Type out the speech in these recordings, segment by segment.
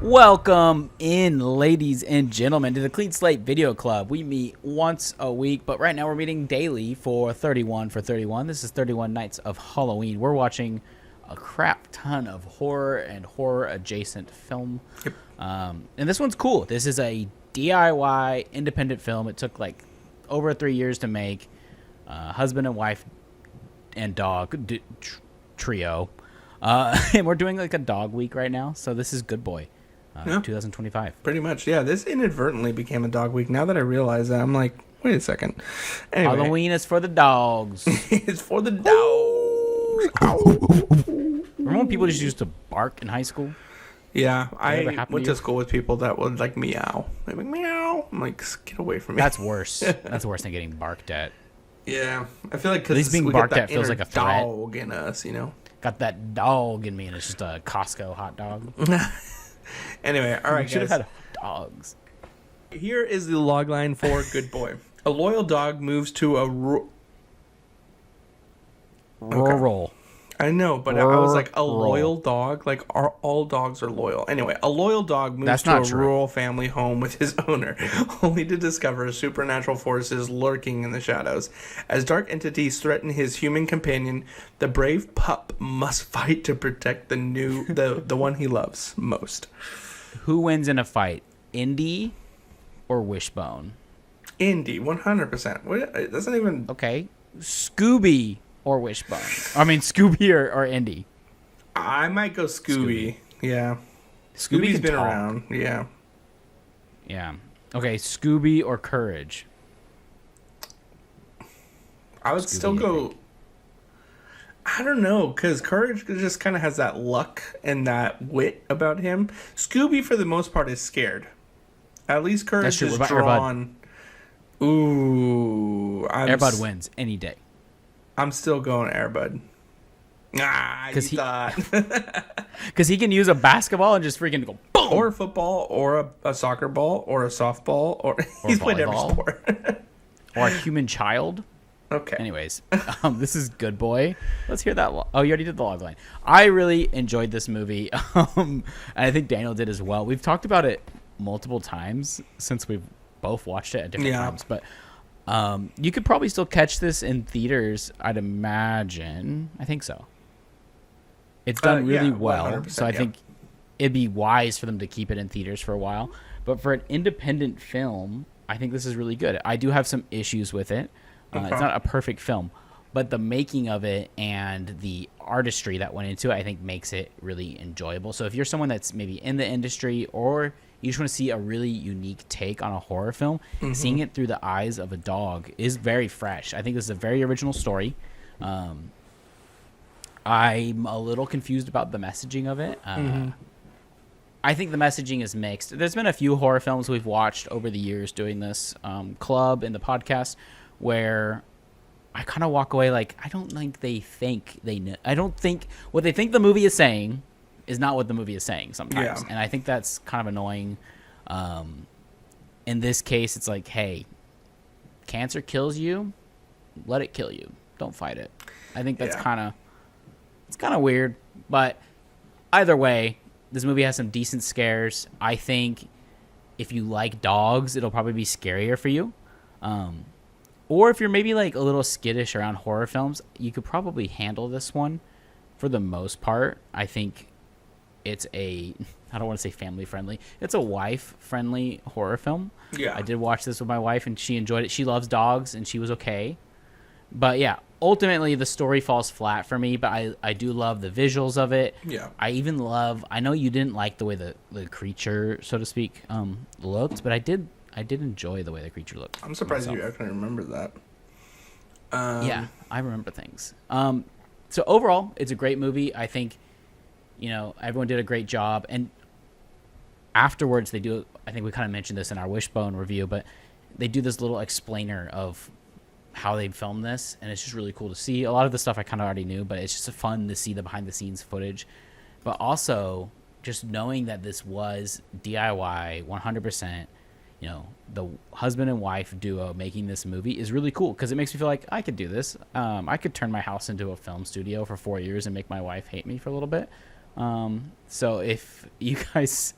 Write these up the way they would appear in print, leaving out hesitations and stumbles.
Welcome in, ladies and gentlemen, to the Clean Slate Video Club. We meet once a week, but right now we're meeting daily for 31 for 31. This is 31 Nights of Halloween. We're watching a crap ton of horror and horror-adjacent film. Yep. And this one's cool. This is a DIY independent film. It took like over 3 years to make. Husband and wife and dog trio. And we're doing like a dog week right now, so this is Good Boy. 2025. Pretty much, yeah. This inadvertently became a dog week. Now that I realize that, I'm like, wait a second. Anyway. Halloween is for the dogs. It's for the dogs. Remember when people just used to bark in high school? Yeah, I went to school school with people that would like meow. They'd be like, meow. I'm like, get away from me. That's worse. That's worse than getting barked at. Yeah, I feel like at least being barked at feels like a threat. Dog in us, you know. Got that dog in me, and it's just a Costco hot dog. Anyway, all right, we should have had dogs. Here is the logline for Good Boy. A loyal dog moves to a rural. I know, but I was like, a loyal dog? Like, all dogs are loyal. Anyway, a loyal dog moves to a rural family home with his owner, only to discover supernatural forces lurking in the shadows. As dark entities threaten his human companion, the brave pup must fight to protect the one he loves most. Who wins in a fight, Indy or Wishbone? Indy, 100%. That's not even... Okay. Scooby or Wishbone? I mean, Scooby or Indy? I might go Scooby. Yeah. Scooby's been around. Yeah. Yeah. Okay, Scooby or Courage? I would still go... I don't know, because Courage just kind of has that luck and that wit about him. Scooby, for the most part, is scared. At least Courage is drawn... Ooh. Airbud wins any day. I'm still going Airbud. Because he can use a basketball and just freaking go boom. Or a football, or a soccer ball, or a softball, or he's played every sport. Or a human child. Okay. Anyways, this is Good Boy. Let's hear that. Oh, you already did the log line. I really enjoyed this movie. And I think Daniel did as well. We've talked about it multiple times since we've both watched it at different times. But you could probably still catch this in theaters, I'd imagine. I think so. It's done really well. So I think it'd be wise for them to keep it in theaters for a while. But for an independent film, I think this is really good. I do have some issues with it. It's not a perfect film, but the making of it and the artistry that went into it, I think, makes it really enjoyable. So if you're someone that's maybe in the industry, or you just want to see a really unique take on a horror film, seeing it through the eyes of a dog is very fresh. I think this is a very original story. I'm a little confused about the messaging of it. I think the messaging is mixed. There's been a few horror films we've watched over the years doing this club and the podcast where I kind of walk away like, I don't think they think they know. I don't think what they think the movie is saying is not what the movie is saying sometimes. And I think that's kind of annoying. In this case, it's like, hey, cancer kills you, let it kill you. Don't fight it. I think that's kind of weird. But either way, this movie has some decent scares. I think if you like dogs, it'll probably be scarier for you. Or if you're maybe like a little skittish around horror films, you could probably handle this one for the most part. I think it's I don't want to say family friendly. It's a wife friendly horror film. Yeah. I did watch this with my wife and she enjoyed it. She loves dogs and she was okay. But yeah, ultimately the story falls flat for me, but I do love the visuals of it. Yeah. I know you didn't like the way the creature, so to speak, looked, but I did enjoy the way the creature looked. I'm surprised you actually remember that. Yeah, I remember things. So overall, it's a great movie. I think, everyone did a great job. And afterwards, they do, I think we kind of mentioned this in our Wishbone review, but they do this little explainer of how they filmed this. And it's just really cool to see. A lot of the stuff I kind of already knew, but it's just fun to see the behind the scenes footage. But also, just knowing that this was DIY 100%. The husband and wife duo making this movie is really cool because it makes me feel like I could do this. I could turn my house into a film studio for 4 years and make my wife hate me for a little bit. So if you guys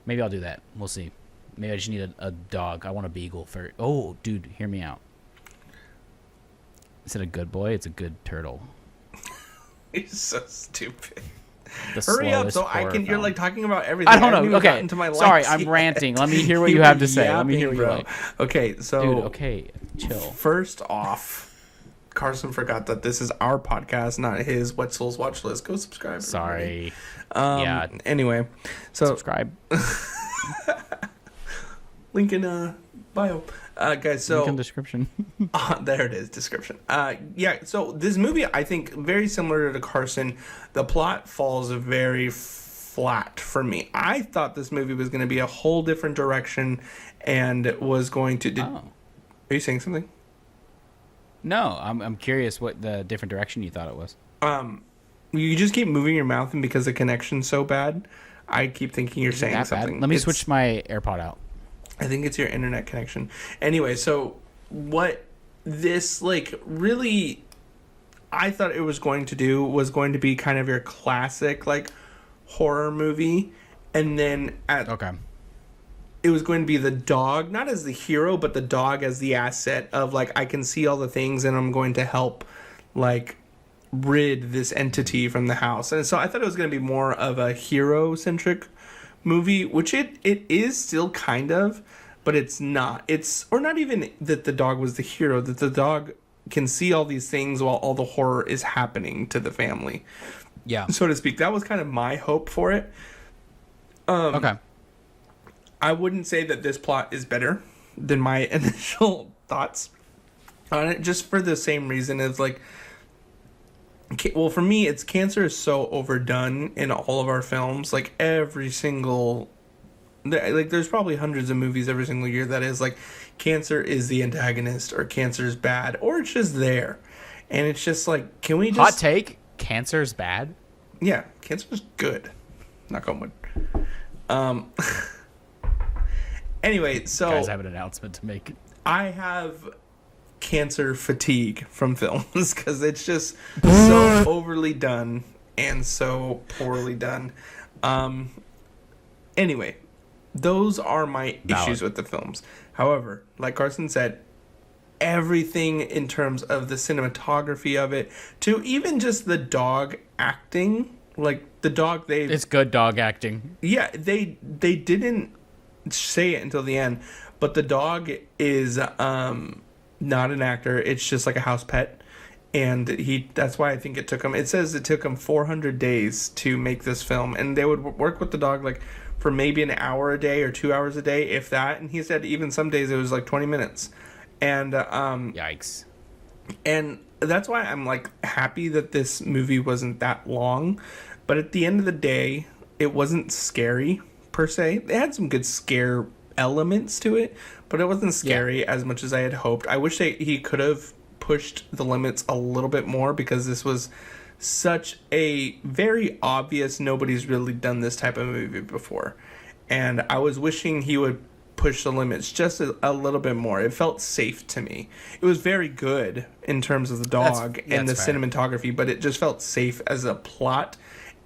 Maybe I'll do that. We'll see. Maybe I just need a dog. I want a beagle for. Oh, dude, hear me out. Is it a good boy? It's a good turtle. He's so stupid. Hurry up, so I can. You're like talking about everything. I don't know. Okay, sorry, I'm ranting. Let me hear what you have to say. Let me hear what you like. Okay, so dude, okay, chill. First off, Carson forgot that this is our podcast, not his Wetzel's Watch List. Go subscribe. Sorry. Yeah. Anyway, so subscribe. Link in bio. Guys, so link in description. There it is, description. Yeah, so this movie, I think, very similar to Carson, the plot falls very flat for me. I thought this movie was going to be a whole different direction and was going to... Are you saying something? No, I'm curious what the different direction you thought it was. You just keep moving your mouth, and because the connection's so bad, I keep thinking you're saying something. Bad? Let me switch my AirPod out. I think it's your internet connection. Anyway, so what this, like, really, I thought it was going to do was going to be kind of your classic, like, horror movie. And then it was going to be the dog, not as the hero, but the dog as the asset of, like, I can see all the things and I'm going to help, like, rid this entity from the house. And so I thought it was going to be more of a hero-centric movie, which it is still kind of, but it's not. Or not even that the dog was the hero, that the dog can see all these things while all the horror is happening to the family. Yeah. So to speak. That was kind of my hope for it. Okay. I wouldn't say that this plot is better than my initial thoughts on it, just for the same reason as, like, well, for me, it's cancer is so overdone in all of our films. Like, every single... Like, there's probably hundreds of movies every single year that is, like, cancer is the antagonist, or cancer is bad, or it's just there. And it's just, like, can we just... Hot take? Cancer's bad? Yeah, cancer's good. Knock on wood. Anyway, so... You guys have an announcement to make. I have... cancer fatigue from films because it's just so overly done and so poorly done. Anyway, those are my issues with the films. However, like Carson said, everything in terms of the cinematography of it, to even just the dog acting, like the dog, it's good dog acting. Yeah, they didn't say it until the end, but the dog is not an actor. It's just like a house pet, and that's why I think it took him. It says it took him 400 days to make this film, and they would work with the dog like for maybe an hour a day or 2 hours a day, if that. And he said even some days it was like 20 minutes. And yikes. And that's why I'm like happy that this movie wasn't that long, but at the end of the day, it wasn't scary per se. It had some good scare elements to it, but it wasn't scary as much as I had hoped. I wish he could have pushed the limits a little bit more, because this was such a very obvious, nobody's really done this type of movie before. And I was wishing he would push the limits just a little bit more. It felt safe to me. It was very good in terms of the dog and the cinematography, but it just felt safe as a plot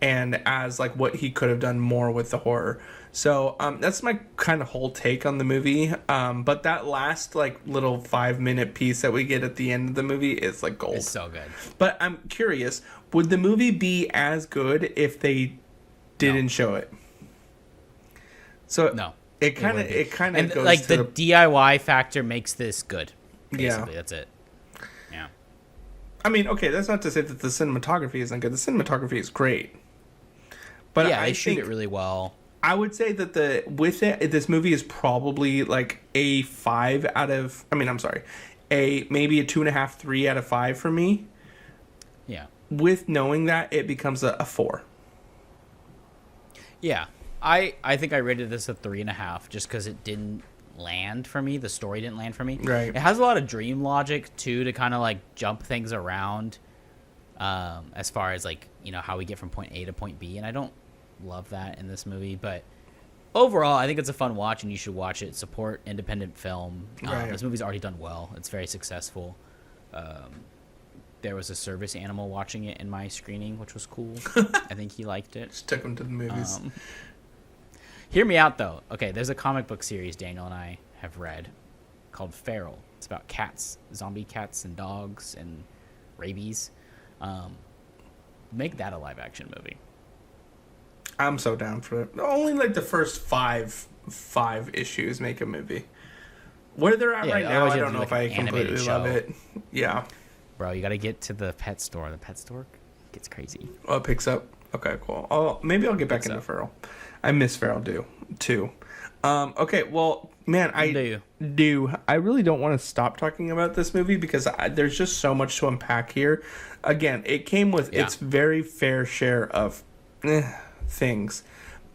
and as like what he could have done more with the horror. So that's my kind of whole take on the movie. But that last like little 5-minute piece that we get at the end of the movie is like gold. It's so good. But I'm curious, would the movie be as good if they didn't show it? So no, it kind of goes like to the DIY factor makes this good. Basically, that's it. Yeah. I mean, okay, that's not to say that the cinematography isn't good. The cinematography is great. But yeah, they shoot it really well. I would say that this movie is probably like a 5 out of, maybe a 2.5, 3 out of 5 for me. Yeah. With knowing that, it becomes a 4. Yeah. I think I rated this a 3.5 just because it didn't land for me. The story didn't land for me. Right. It has a lot of dream logic too, to kind of like jump things around, as far as like, how we get from point A to point B, and I don't love that in this movie, but overall I think it's a fun watch and you should watch it. Support independent film. This movie's already done well. It's very successful. There was a service animal watching it in my screening, which was cool. I think he liked it. Just took him to the movies. Hear me out, though. Okay, there's a comic book series Daniel and I have read called Feral. It's about cats, zombie cats and dogs and rabies. Make that a live-action movie. I'm so down for it. Only like the first five issues make a movie. Where they're at right now, I don't know if I completely love it. Yeah. Bro, you got to get to the pet store. The pet store gets crazy. Oh, it picks up? Okay, cool. Maybe I'll get back into Feral. I miss Feral too. Okay, well, man, I really don't want to stop talking about this movie because there's just so much to unpack here. Again, it came with its very fair share of things.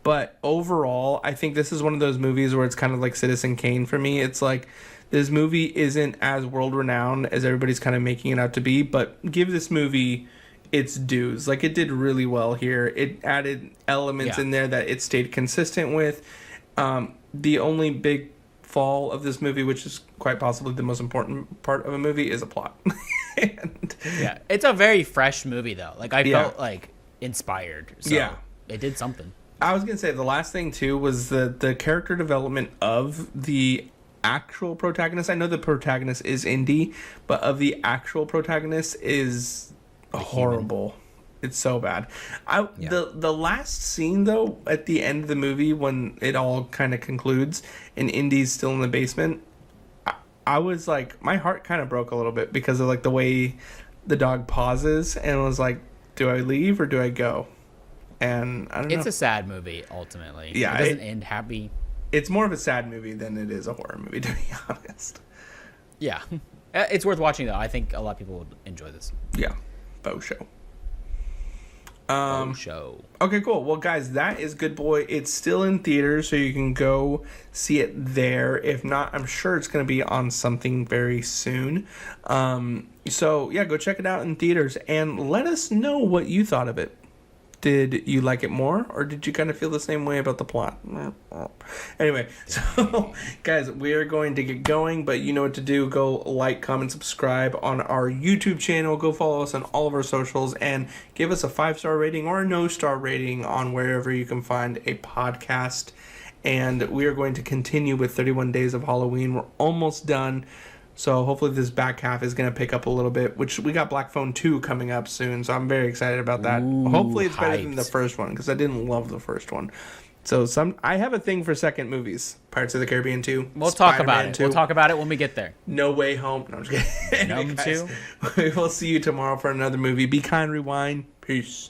But overall, I think this is one of those movies where it's kind of like Citizen Kane for me. It's like this movie isn't as world-renowned as everybody's kind of making it out to be, but give this movie its dues. Like, it did really well here. It added elements in there that it stayed consistent with. The only big fall of this movie, which is quite possibly the most important part of a movie, is a plot. It's a very fresh movie, though. Like, I felt, like, inspired. So it did something. I was going to say, the last thing, too, was the character development of the actual protagonist. I know the protagonist is indie, but of the actual protagonist is horrible. It's so bad. The last scene, though, at the end of the movie, when it all kind of concludes and Indy's still in the basement, I was like, my heart kind of broke a little bit because of like the way the dog pauses and was like, do I leave or do I go? And I don't know. It's a sad movie, ultimately. Yeah, it doesn't end happy. It's more of a sad movie than it is a horror movie, to be honest. Yeah. It's worth watching, though. I think a lot of people would enjoy this. Yeah. Faux show. Show. Okay, cool. Well, guys, that is Good Boy. It's still in theaters, so you can go see it there. If not, I'm sure it's going to be on something very soon. So, yeah, go check it out in theaters and let us know what you thought of it. Did you like it more, or did you kind of feel the same way about the plot? Anyway, so, guys, we are going to get going, but you know what to do. Go like, comment, subscribe on our YouTube channel. Go follow us on all of our socials, and give us a 5-star rating or a no-star rating on wherever you can find a podcast. And we are going to continue with 31 Days of Halloween. We're almost done. So hopefully this back half is going to pick up a little bit, which we got Black Phone 2 coming up soon. So I'm very excited about that. Hopefully it's better than the first one, because I didn't love the first one. So I have a thing for second movies. Pirates of the Caribbean 2. We'll talk about it. 2. We'll talk about it when we get there. No Way Home. No, I'm just kidding. Anyway, guys, we will see you tomorrow for another movie. Be kind, rewind. Peace.